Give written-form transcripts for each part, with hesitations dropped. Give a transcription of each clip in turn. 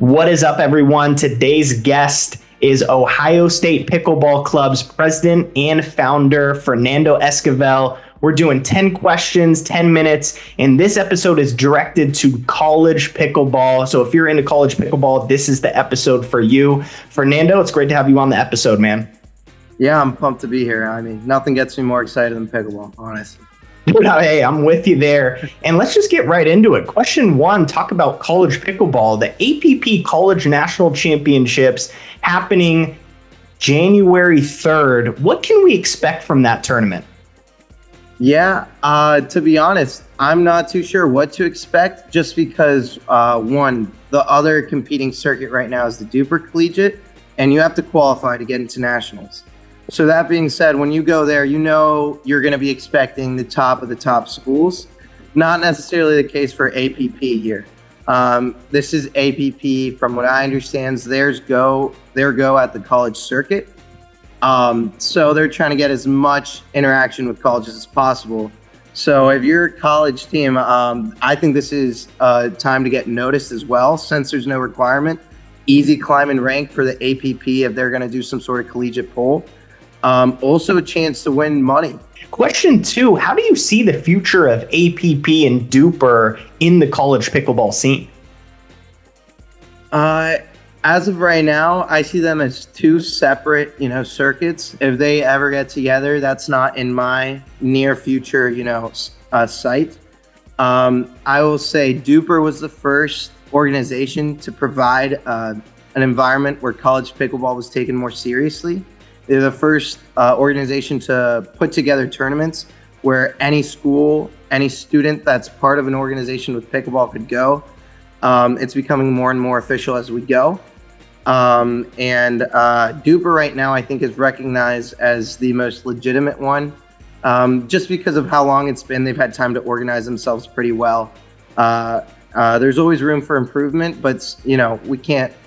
What is up, everyone? Today's guest is Ohio State Pickleball Club's president and founder, Fernando Esquivel. We're doing 10 questions, 10 minutes, and this episode is directed to college pickleball. So if you're into college pickleball, this is the episode for you. Fernando, it's great to have you on the episode, man. Yeah, I'm pumped to be here. I mean, nothing gets me more excited than pickleball, honestly. No, hey, I'm with you there. And let's just get right into it. Question one, talk about college pickleball. The APP College National Championships happening January 3rd. What can we expect from that tournament? Yeah, to be honest, I'm not too sure what to expect just because, one, the other competing circuit right now is the DUPR Collegiate, and you have to qualify to get into nationals. So that being said, when you go there, you know you're going to be expecting the top of the top schools. Not necessarily the case for APP here. This is APP, from what I understand, their go at the college circuit. So they're trying to get as much interaction with colleges as possible. So if you're a college team, I think this is time to get noticed as well, since there's no requirement. Easy climb and rank for the APP if they're going to do some sort of collegiate poll. Also a chance to win money. Question two, how do you see the future of APP and DUPR in the college pickleball scene? As of right now, I see them as two separate, circuits. If they ever get together, that's not in my near future, sight. I will say DUPR was the first organization to provide an environment where college pickleball was taken more seriously. They're the first organization to put together tournaments where any school, any student that's part of an organization with pickleball could go. It's becoming more and more official as we go. And DUPR right now, I think, is recognized as the most legitimate one. Just because of how long it's been, they've had time to organize themselves pretty well. There's always room for improvement, but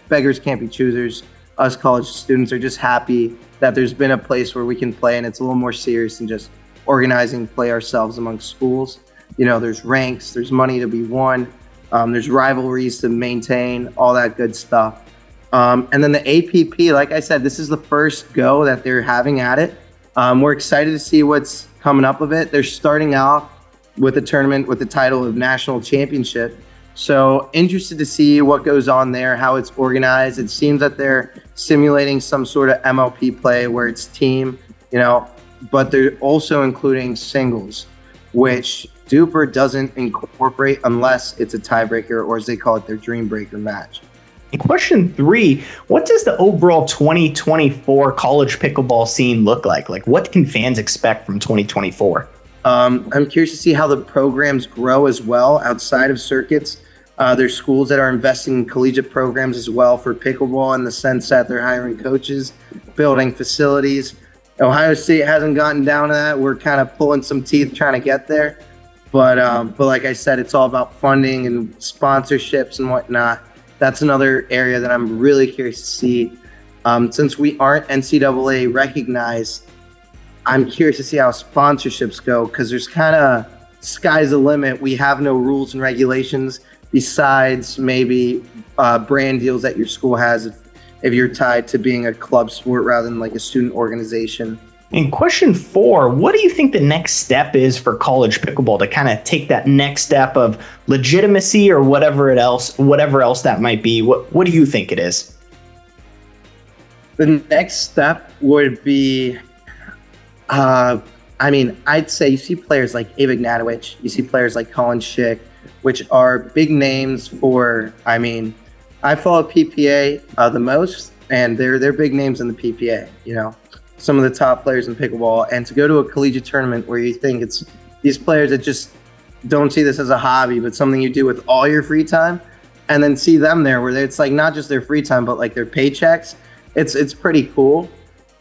beggars can't be choosers. Us college students are just happy that there's been a place where we can play and it's a little more serious than just organizing play ourselves amongst schools. There's ranks, there's money to be won, there's rivalries to maintain, all that good stuff. And then the APP, like I said, this is the first go that they're having at it. We're excited to see what's coming up of it. They're starting off with a tournament with the title of National Championship. So interested to see what goes on there, how it's organized. It seems that they're simulating some sort of MLP play where it's team, but they're also including singles, which DUPR doesn't incorporate unless it's a tiebreaker, or as they call it, their dream breaker match. Question three, what does the overall 2024 college pickleball scene look like? Like, what can fans expect from 2024? I'm curious to see how the programs grow as well outside of circuits. There's schools that are investing in collegiate programs as well for pickleball, in the sense that they're hiring coaches, building facilities. Ohio State hasn't gotten down to that. We're kind of pulling some teeth trying to get there. But like I said, it's all about funding and sponsorships and whatnot. That's another area that I'm really curious to see. Since we aren't NCAA recognized, I'm curious to see how sponsorships go, because there's kind of sky's the limit. We have no rules and regulations besides maybe brand deals that your school has if you're tied to being a club sport rather than like a student organization. And question four, what do you think the next step is for college pickleball to kind of take that next step of legitimacy, or whatever else that might be? What do you think it is? The next step would be, I'd say you see players like Ava Gnatowicz, you see players like Colin Schick, which are big names for, I follow PPA the most, and they're big names in the PPA, some of the top players in pickleball. And to go to a collegiate tournament where you think it's these players that just don't see this as a hobby, but something you do with all your free time, and then see them there where it's like not just their free time, but like their paychecks, it's pretty cool.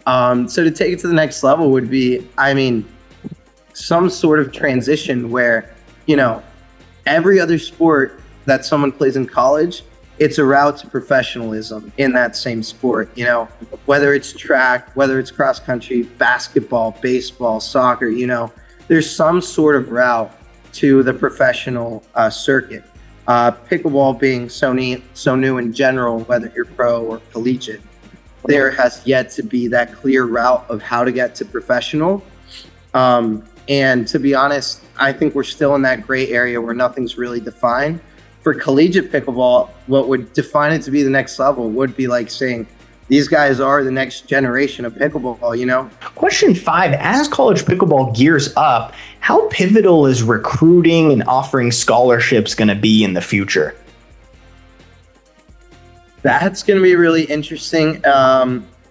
So to take it to the next level would be, some sort of transition where, every other sport that someone plays in college, it's a route to professionalism in that same sport, whether it's track, whether it's cross country, basketball, baseball, soccer, there's some sort of route to the professional circuit. Pickleball being so new in general, whether you're pro or collegiate, there has yet to be that clear route of how to get to professional. And to be honest, I think we're still in that gray area where nothing's really defined. For collegiate pickleball, what would define it to be the next level would be like saying, these guys are the next generation of pickleball, you know? Question 5, as college pickleball gears up, how pivotal is recruiting and offering scholarships going to be in the future? That's going to be really interesting,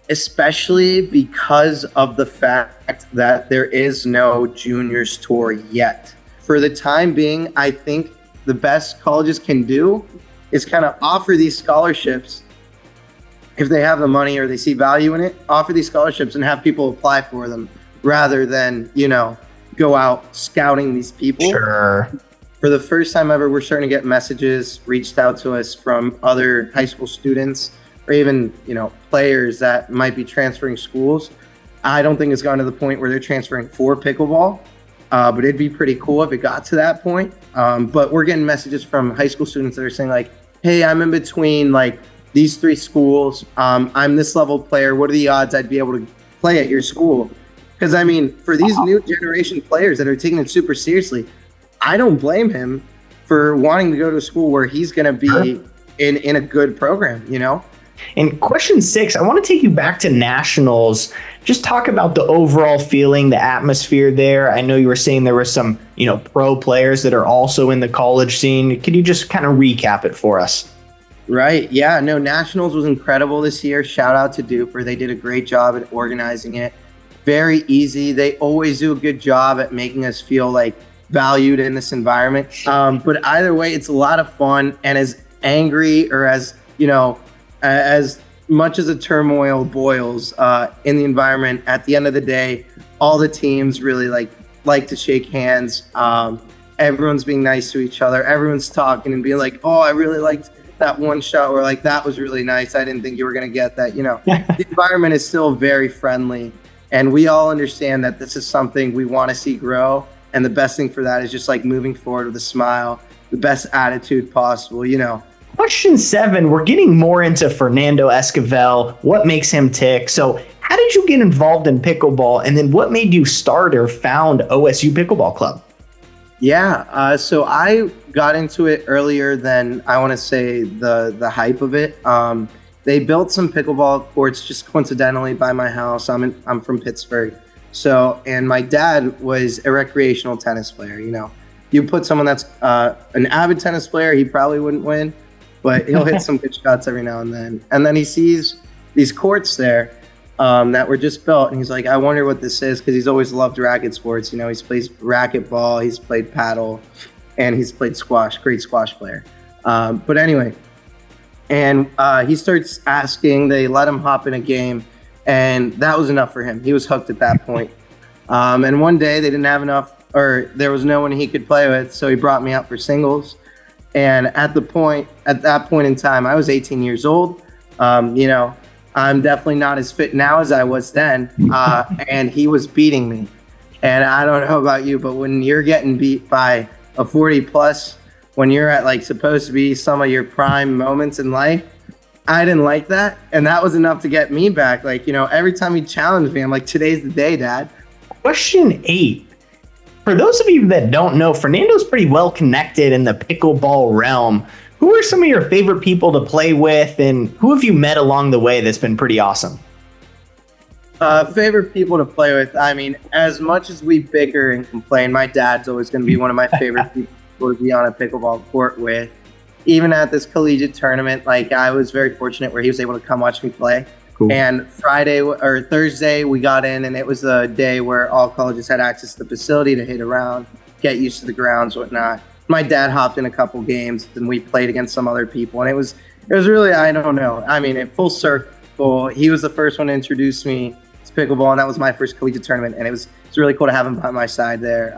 especially because of the fact that there is no juniors tour yet. For the time being, I think the best colleges can do is kind of offer these scholarships. If they have the money or they see value in it, offer these scholarships and have people apply for them rather than, go out scouting these people. Sure. For the first time ever, we're starting to get messages reached out to us from other high school students or even, players that might be transferring schools. I don't think it's gotten to the point where they're transferring for pickleball, but it'd be pretty cool if it got to that point. But we're getting messages from high school students that are saying like, hey, I'm in between like these 3 schools. I'm this level player. What are the odds I'd be able to play at your school? Because I mean, for these new generation players that are taking it super seriously, I don't blame him for wanting to go to a school where he's going to be in a good program, And question 6, I want to take you back to nationals. Just talk about the overall feeling, the atmosphere there. I know you were saying there were some, pro players that are also in the college scene. Could you just kind of recap it for us? Right. Yeah. No, nationals was incredible this year. Shout out to DUPR. They did a great job at organizing it. Very easy. They always do a good job at making us feel like valued in this environment. But either way, it's a lot of fun, and as angry or as much as the turmoil boils in the environment, at the end of the day, all the teams really like to shake hands. Everyone's being nice to each other. Everyone's talking and being like, oh, I really liked that one shot, or like, that was really nice. I didn't think you were going to get that. The environment is still very friendly, and we all understand that this is something we want to see grow. And the best thing for that is just like moving forward with a smile, the best attitude possible, Question 7, we're getting more into Fernando Esquivel. What makes him tick? So how did you get involved in pickleball? And then what made you start or found OSU Pickleball Club? Yeah, so I got into it earlier than I want to say the hype of it. They built some pickleball courts just coincidentally by my house. I'm from Pittsburgh. And my dad was a recreational tennis player. You put someone that's an avid tennis player, he probably wouldn't win, but he'll hit some good shots every now and then. And then he sees these courts there that were just built, and he's like, I wonder what this is, because he's always loved racket sports. He's played racquetball, he's played paddle, and he's played squash. Great squash player. But anyway, and he starts asking. They let him hop in a game, and that was enough for him. He was hooked at that point. And one day they didn't have enough, or there was no one he could play with, so he brought me out for singles. And at that point in time, I was 18 years old. I'm definitely not as fit now as I was then. And he was beating me. And I don't know about you, but when you're getting beat by a 40 plus, when you're at like supposed to be some of your prime moments in life, I didn't like that. And that was enough to get me back. Like, every time he challenged me, I'm like, today's the day, Dad. Question 8. For those of you that don't know, Fernando's pretty well connected in the pickleball realm. Who are some of your favorite people to play with, and who have you met along the way that's been pretty awesome? Favorite people to play with. I mean, as much as we bicker and complain, my dad's always going to be one of my favorite people to be on a pickleball court with. Even at this collegiate tournament, I was very fortunate where he was able to come watch me play. Cool. And Friday or Thursday, we got in, and it was a day where all colleges had access to the facility to hit around, get used to the grounds, whatnot. My dad hopped in a couple games, and we played against some other people, and it was really, I don't know. I mean, full circle. He was the first one to introduce me to pickleball, and that was my first collegiate tournament, and it's really cool to have him by my side there.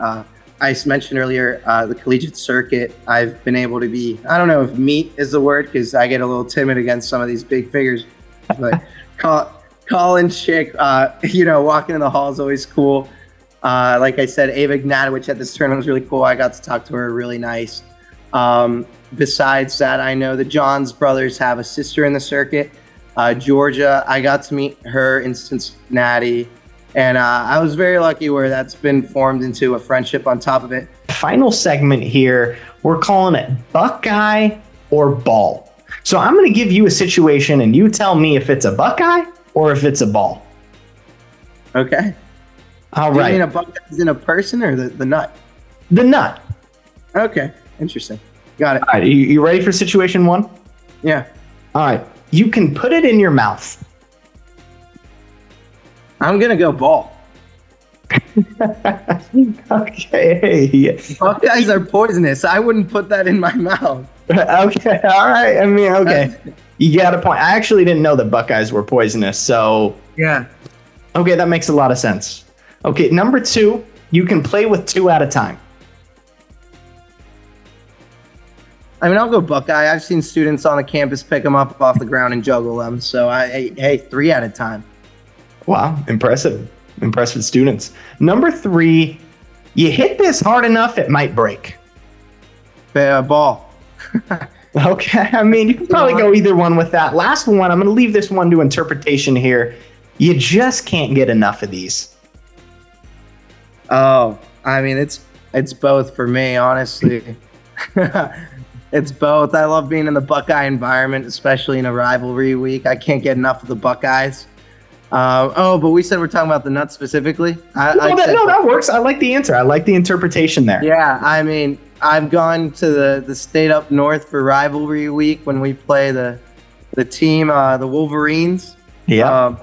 I mentioned earlier the collegiate circuit. I've been able to be, I don't know if meet is the word, because I get a little timid against some of these big figures, but Colin Schick, walking in the hall is always cool. Like I said, Ava Ignatowicz at this tournament was really cool. I got to talk to her, really nice. Besides that, I know the Johns brothers have a sister in the circuit. Georgia, I got to meet her in Cincinnati, and I was very lucky where that's been formed into a friendship on top of it. Final segment here, we're calling it Buckeye or Ball. So I'm going to give you a situation and you tell me if it's a Buckeye or if it's a ball. Okay. All Do right. you mean a Buckeye is in a person or the nut? The nut. Okay. Interesting. Got it. All right. You ready for situation one? Yeah. All right. You can put it in your mouth. I'm going to go ball. Okay. Buckeyes are poisonous. I wouldn't put that in my mouth. Okay. All right. I mean, okay. You got a point. I actually didn't know that Buckeyes were poisonous. So, Yeah. okay, that makes a lot of sense. Okay. Number two, you can play with two at a time. I mean, I'll go Buckeye. I've seen students on the campus pick them up off the ground and juggle them. So, hey, 3 at a time. Wow. Impressive. Impressive students. Number three, you hit this hard enough, it might break. Ball. Okay. I mean, you can probably go either one with that. Last one, I'm going to leave this one to interpretation here. You just can't get enough of these. Oh, I mean, it's both for me, honestly. It's both. I love being in the Buckeye environment, especially in a rivalry week. I can't get enough of the Buckeyes. But we said we're talking about the nuts specifically. That works. I like the answer. I like the interpretation there. Yeah, I mean, I've gone to the state up north for rivalry week when we play the team, the Wolverines. Yeah.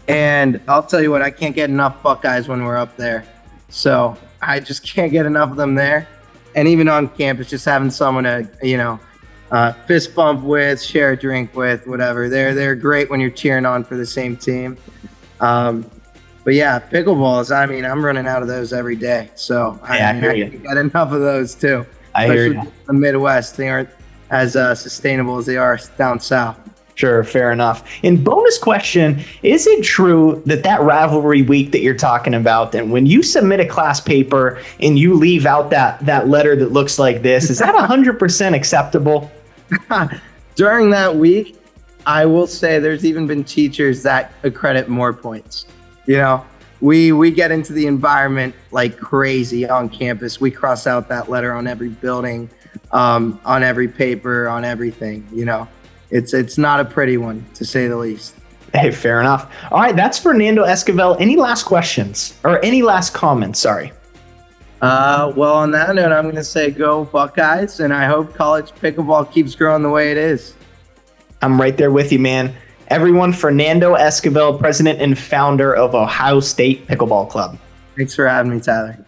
And I'll tell you what, I can't get enough Buckeyes when we're up there. So I just can't get enough of them there. And even on campus, just having someone to, fist bump with, share a drink with, whatever. They're great when you're cheering on for the same team. But yeah, pickleballs, I mean, I'm running out of those every day. So I can't get enough of those too. I hear Especially you. the Midwest, they aren't as sustainable as they are down south. Sure, fair enough. And bonus question, is it true that rivalry week that you're talking about, then when you submit a class paper and you leave out that letter that looks like this, is that 100% acceptable? During that week, I will say there's even been teachers that accredit more points. We get into the environment like crazy on campus. We cross out that letter on every building, on every paper, on everything, It's not a pretty one, to say the least. Hey, fair enough. All right, that's Fernando Esquivel. Any last questions or any last comments? Sorry. Well, on that note, I'm going to say go Buckeyes, and I hope college pickleball keeps growing the way it is. I'm right there with you, man. Everyone, Fernando Esquivel, president and founder of Ohio State Pickleball Club. Thanks for having me, Tyler.